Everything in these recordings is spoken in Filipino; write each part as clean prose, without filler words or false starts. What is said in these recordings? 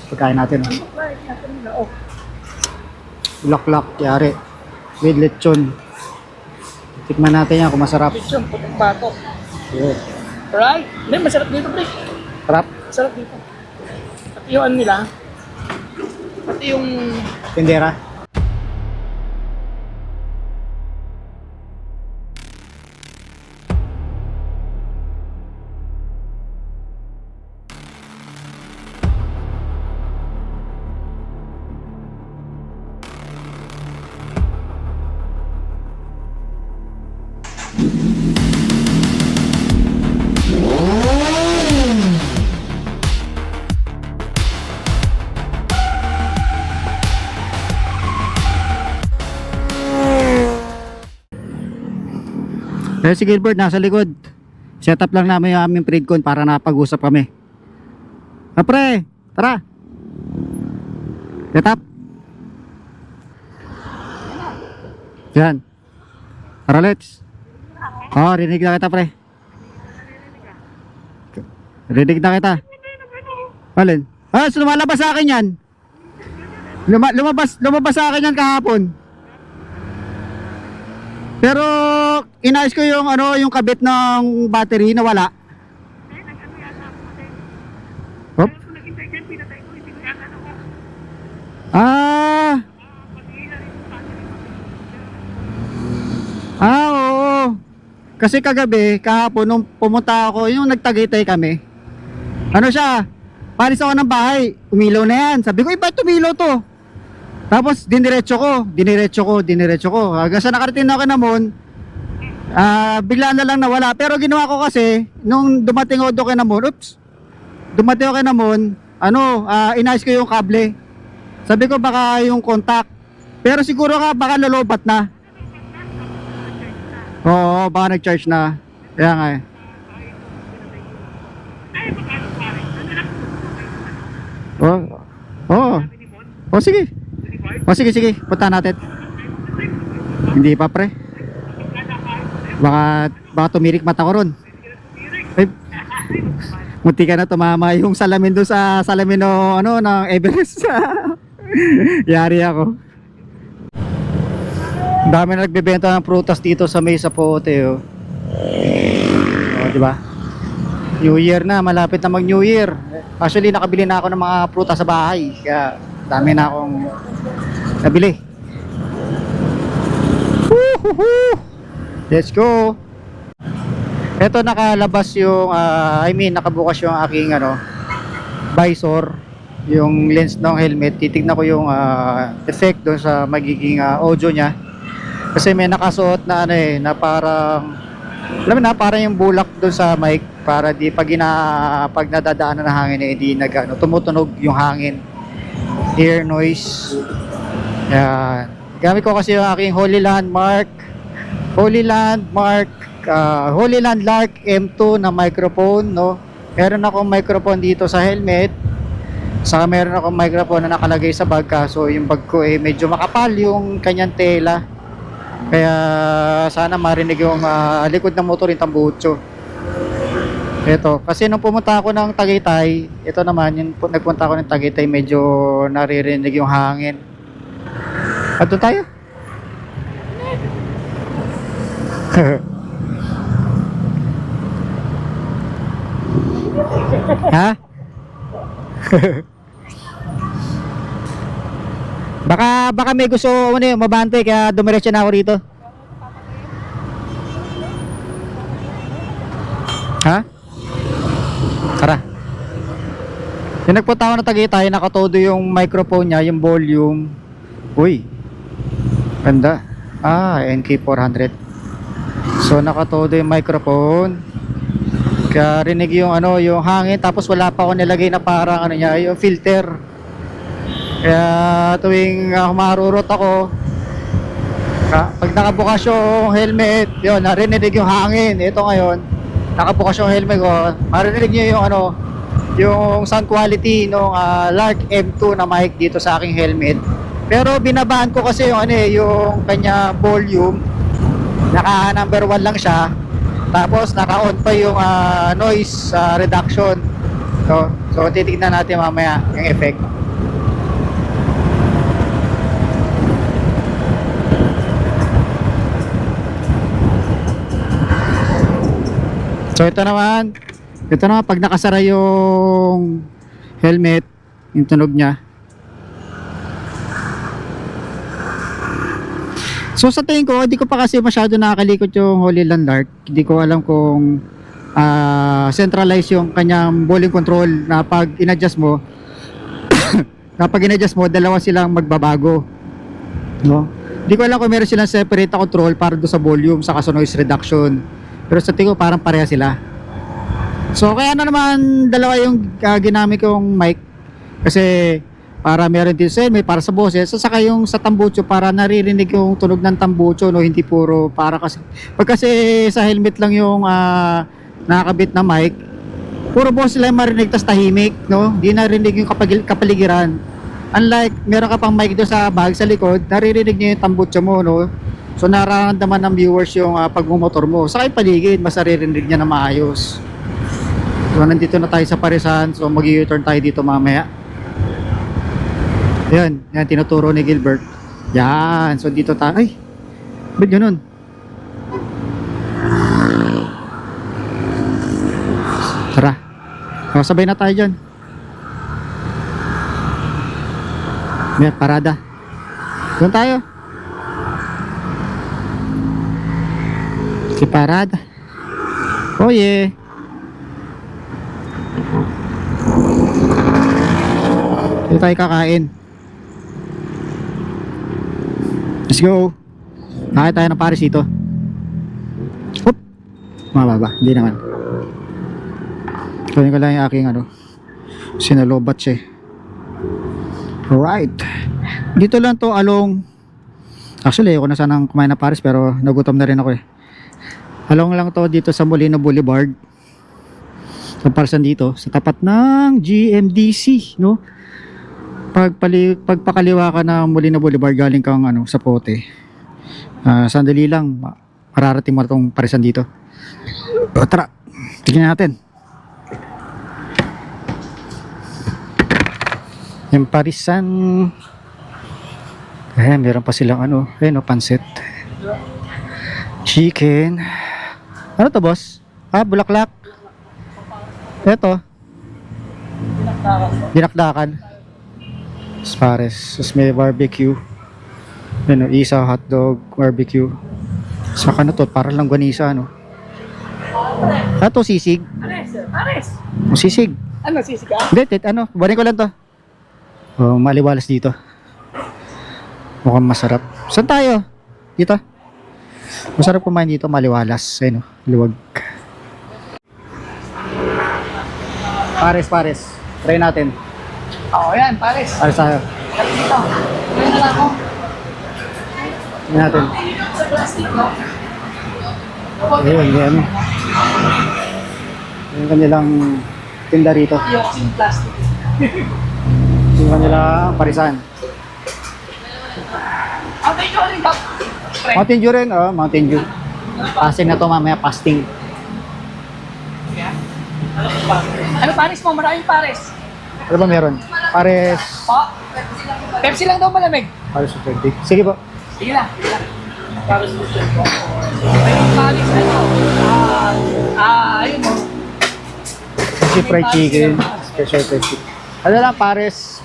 Pagkain natin. Oh. Bulaklak, yari. With lechon. Tikman natin yan kung masarap. Lechon, putong bato. Yeah. Right? Hindi, masarap dito, pre. Sarap. Masarap dito. Pati yung ano nila. Pati yung... Tindera. Eh si Gilbert nasa likod. Set up lang namin yung aming Predcon para napag-usap kami. Pre, tara. Set up. Yan. Tara, let's. Oh, rinig na kita, pre. Rinig na kita. Alin? Ah, so lumalabas sa akin yan. Lumabas sa akin yan kahapon. Pero inayos ko yung ano, yung kabit ng battery na wala. Hop. Ah. Oo. Kasi kagabi, kahapon nung pumunta ako, yung nagtagitay kami. Ano siya? Palis ako ng bahay, umilaw na yan. Sabi ko, ba't tumilaw to? Tapos diniretso ko. Hanggang sa nakarating na ako Kinamon, bigla na lang nawala. Pero ginawa ko kasi, nung dumating ako doon Kinamon, inayos ko yung kable. Sabi ko baka yung contact. Pero siguro ka baka lalobat na. Oo, baka nag-charge na. Kaya nga eh. Oh, sige. Sige, punta natin. Hindi pa, pre. Baka tumirik mata ko ron. Ay, munti ka na tumama yung salamin doon sa salamin ng Everest. Yari ako. Dami na nagbebenta ng prutas dito sa may Zapote, oh. Oh, di ba? New Year na, malapit na mag New Year. Actually, nakabili na ako ng mga prutas sa bahay. Kaya dami na akong nabili. Let's go. Ito nakalabas yung nakabukas yung aking visor, yung lens ng helmet. Titignan ko yung effect doon sa magiging audio niya. Kasi may nakasuot na na parang parang yung bulak doon sa mic para di pag nadadaanan ng hangin hindi tumutunog yung hangin. Ear noise. Yan. Gamit ko kasi yung aking Holy Landmark Lark M2 na microphone, no. Meron akong microphone dito sa helmet. Saka meron akong microphone na nakalagay sa bag, kaso yung bag ko medyo makapal yung kanyang tela. Kaya sana marinig yung likod ng motor yung tambucho. Ito, kasi nung pumunta ako ng Tagaytay, ito naman, yung nagpunta ako ng Tagaytay, medyo naririnig yung hangin. At doon tayo. Ha? baka may gusto mabante, kaya dumiretso na ako rito. Ha? Tara. Yung nagpunta ako ng Tagaytay, nakatodo yung microphone niya, yung volume. Uy, ganda. NK400. So nakatodo yung microphone. Kaya rinig yung yung hangin, tapos wala pa ako nilagay na parang yung filter. Kaya tuwing humarurot ako, pag nakabukas yung helmet, yun, narinig yung hangin. Ito ngayon, nakabukas yung helmet ko, marinig nyo yung yung sound quality ng Lark M2 na mic dito sa aking helmet. Pero binabaan ko kasi yung yung kanya volume, naka number 1 lang siya. Tapos naka-on pa yung noise reduction. So titignan natin mamaya yung effect. So ito naman pag nakasara yung helmet, yung tunog niya. So sa tingin ko, hindi ko pa kasi masyado nakakalikot yung Holy Landmark. Hindi ko alam kung centralize yung kanyang volume control na pag in-adjust mo dalawa silang magbabago, no? Hindi ko alam kung meron silang separate na control para do sa volume sa noise reduction, pero sa tingin ko parang pareha sila. So kaya naman dalawa yung ginamit kong mic, kasi para meron din sa may para sa boses, saka yung sa tambucho para naririnig yung tunog ng tambucho, no? Hindi puro para kasi pag kasi sa helmet lang yung nakakabit na mic, puro boses lang marinig tas tahimik, no? Di narinig yung kapaligiran. Unlike meron ka pang mic doon sa bag sa likod, naririnig niya yung tambucho mo, no? So nararamdaman ng viewers yung pagmumotor mo. Sa paligid, mas naririnig niya na maayos. So nandito na tayo sa Parisan, so mag-u-turn tayo dito mamaya. Yan tinuturo ni Gilbert. Yan, so dito tayo. Ay, ba't ganun? Tara, sabay na tayo dyan. Yan, parada. Doon tayo. Si parada. Oh yeah. Dito tayo kakain. Let's go. Kakain tayo ng Paris dito. Hop. Mababa, hindi naman. Kunin ko lang yung aking sinalobat siya. Alright. Dito lang to along. Actually ako na sanang kumain ng Paris pero nagutom na rin ako eh. Along lang to dito sa Molino Boulevard. Sa Parisan dito, sa tapat ng GMDC, no? Pagpakaliwa ka ng Molino Boulevard galing kang sa Pote. Sandali lang mararating mo itong Parisan dito. O, tara, tignan natin. Yung Parisan. Ayan, meron pa silang pansit. Chicken. Ano to, boss? Bulaklak. Ito. Dinakdakan. Pares. Tapos may barbecue. Isa hotdog, barbecue. Saka to, para lang ganisa, Ito, sisig. Pares. Sisig. Ano, sisig ka? Hindi, buwanin ko lang to. Maliwalas dito. Mukhang masarap. Saan tayo? Dito. Masarap kumain dito, maliwalas. Ayun, liwag. Pares. Try natin. Oo, yan, Pares. Pares tayo. Dito. Try na lang ako. Try natin. Sa plastic, no? Ayun, yan. Yung kanilang tinda rito. Yung kasing plastic. Yung kanilang Parisan. Ang tayo rin ka. Mountain Dew rin, Mountain Dew. Fasting na to mamaya, fasting. Ano Pares mo? Maraming Pares. Ano ba meron? Pares. Pa? Pepsi lang daw malamig. Pares 20. Sige po. Sige lang. Pares mo siya. Pares ayun mo. Kasi fried chicken. Special fried chicken. Ano lang, Pares.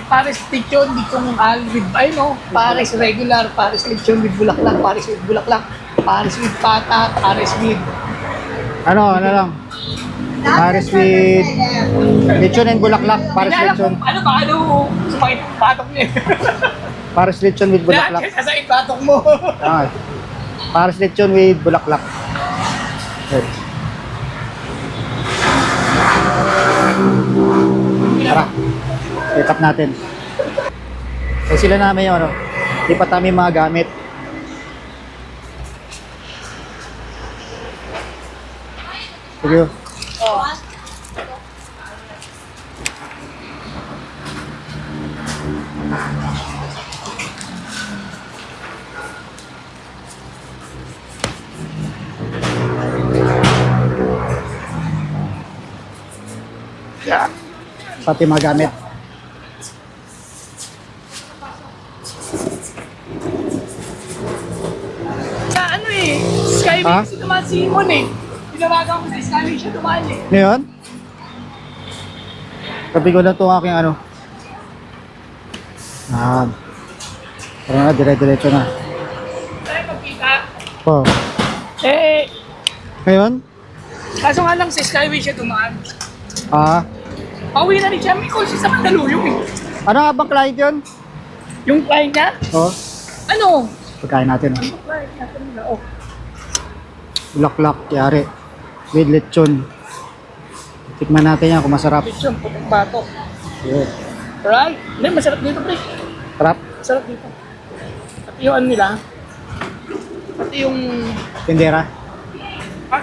Pares lechon with Pares regular, Pares lechon with bulaklak, Pares with bulaklak, Pares with pata, Pares with Ano lang. Pares with lechon and bulaklak. Pares lechon. Ano ba? Sumakit ang batok niya. Pares lechon with bulaklak. Sasakit batok mo. Pares lechon with bulaklak. Okay. Tara. Set up natin. So sila namin yung lipat namin mga gamit. Sige. Yeah. Pati mga gamit. Sa Skyway kasi naman si Simon Tinawagan ko sa Skyway siya dumaan eh. Ngayon? Sabi ko lang itong aking ano. Tara na, dire-diretso na. Tayo magkita. Oh. Eh, Ngayon? kaso nga lang sa Skyway siya dumaan. Ah, Pauwi na rin siya. May call siya sa Mandaluyong eh. ano nga bang client yun? Yung client niya? Oh, Ano? pagkain natin. Oh. Yung client niya kanina. Oh. Bulaklak, yari. With lechon. Tikman natin yan kung masarap. Lechon, puting bato. Yeah. Right? Hindi, masarap dito, pre. Sarap. Masarap dito. Pati yung ano nila. Pati yung... Tindera. Ah?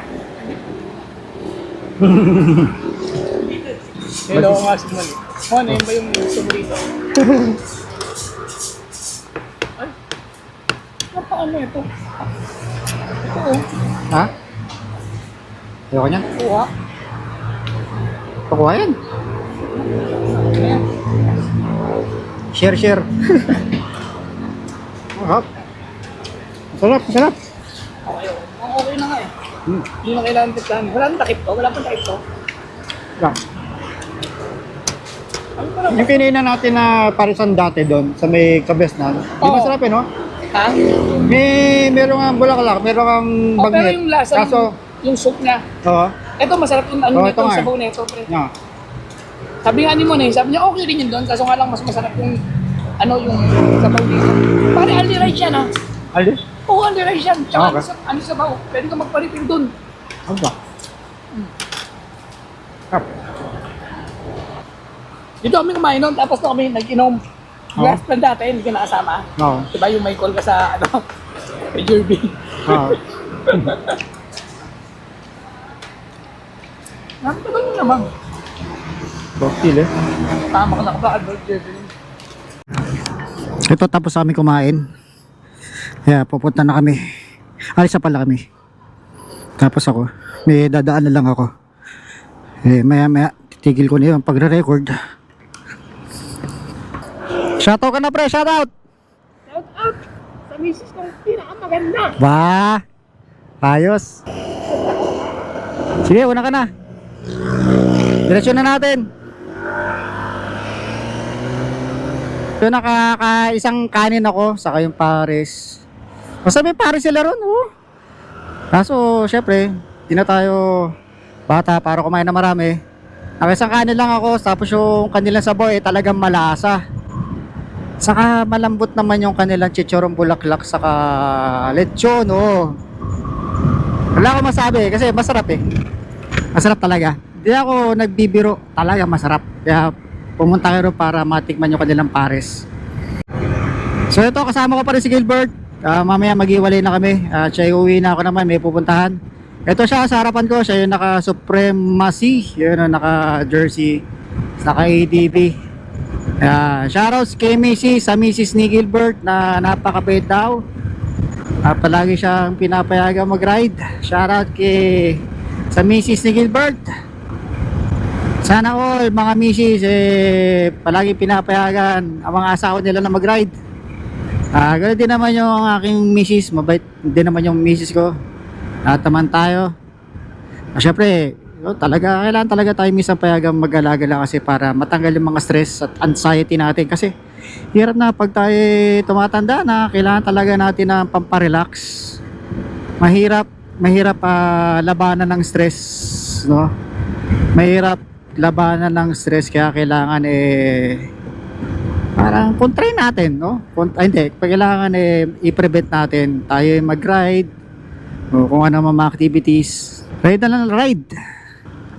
Hello nga si Mali. Ano yun ba yung gusto mo dito? Ay. Napaka-ano ito? Ito oh. Ha? Ayoko niyan. Kuha. Pakuha yan. Ayan. Share, share. Masarap. Masarap, masarap. Okay, okay na nga eh. Hmm. Hindi na kailangan tiplahan. Wala nang takip to? Wala pang takip to? Yan. Ano pa naman? Yung kinina natin na parisan dati doon sa may kabesnan. Di Oo. masarap eh, no? Ha? Meron kang bulaklak, meron kang Oh, pero bagnet. yung lasa, Kaso, yung soup niya. oo. Ito masarap yung ano Oh, nito, ito nga yung eh. sabaw nito, pre. Yeah. Sabi nga ni Monet, sabi niya okay rin yun doon, kaso nga lang mas masarap yung ano yung sabaw dito. Pare, only rice yan ha. Alis? Oo, only rice yan. Tsaka Okay. ano sabaw, pwede ka magpa-refill doon. Ano ba? Sarap. Dito kami kumain noon, tapos na kami nag-inom. Oo. Last plan dati, hindi ka nakasama. Oo. Diba yung may call ka sa ano, may Jerby. Oo. Nakatagal mo naman. Boktil eh. Tama ka na ba, Albert Jerby? Ito tapos kami kumain. Kaya pupunta na kami. Alis na pala kami. Tapos ako, may dadaan na lang ako. Maya maya, titigil ko na yung pagre-record. Shoutout ka na pre, shoutout! Shout out sa misis kong pinakamaganda. Ba! Ayos! Sige, una ka na. Diretsyon na natin. So isang kanin ako, saka yung pares. Basta may pares sila ron, oh. Kaso, syempre, di na tayo bata para kumain na marami. Isang kanin lang ako, tapos yung kanilang sabaw talagang malasa. Saka malambot naman yung kanilang chichorong bulaklak, saka lechon, oh. Wala akong masabi kasi masarap eh. Masarap talaga. Di ako nagbibiro, talaga masarap. Kaya pumunta kayo para matikman yung kanilang pares. So ito, kasama ko pa rin si Gilbert. Mamaya mag-iwalay na kami. Siya uwi na ako naman, may pupuntahan. Ito siya sa harapan ko, siya yung naka Supremacy, yun yung naka jersey, naka ADB. Shoutouts kay Macy, sa Mrs. ni Gilbert na napakabait daw. Palagi siyang pinapayagang mag-ride. Shoutout kay sa Mrs. ni Gilbert. Sana all mga Mrs. palagi pinapayagan ang mga asawa nila na mag-ride. Ganun din naman yung aking Mrs. Mabait din naman yung Mrs. ko. Taman tayo. Syempre, kailangan talaga tayo minsan payagang mag-alagala kasi para matanggal yung mga stress at anxiety natin kasi hirap na pag tayo tumatanda na kailangan talaga natin ng pamparelax. Mahirap labanan ng stress, no? Mahirap labanan ng stress kaya kailangan parang kontrain natin, no? Kailangan i-prevent natin tayo mag-ride o kung ano mga activities. Ride na lang, ride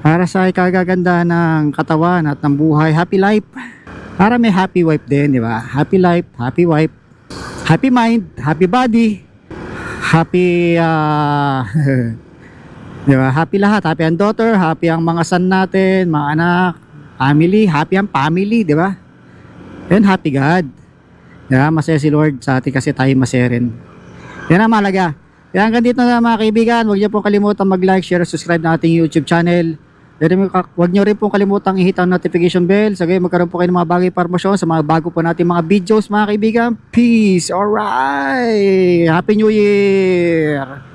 para sa ikagaganda ng katawan at ng buhay. Happy life. Para may happy wife din, di ba? Happy life, happy wife, happy mind, happy body, happy di ba? Happy lahat, happy ang daughter, happy ang mga son natin, mga anak, family, happy ang family, di ba? And happy God. Di ba? Masaya si Lord sa atin kasi tayo masaya rin. Yan ang mahalaga. Kaya hanggang dito na mga kaibigan, huwag niyo pong kalimutan mag-like, share, subscribe na ating YouTube channel. Huwag niyo rin pong kalimutang i-hit ang notification bell. Sa gayon magkaroon po kayo ng mga bagay promosyon sa mga bago po natin mga videos mga kaibigan. Peace! Alright! Happy New Year!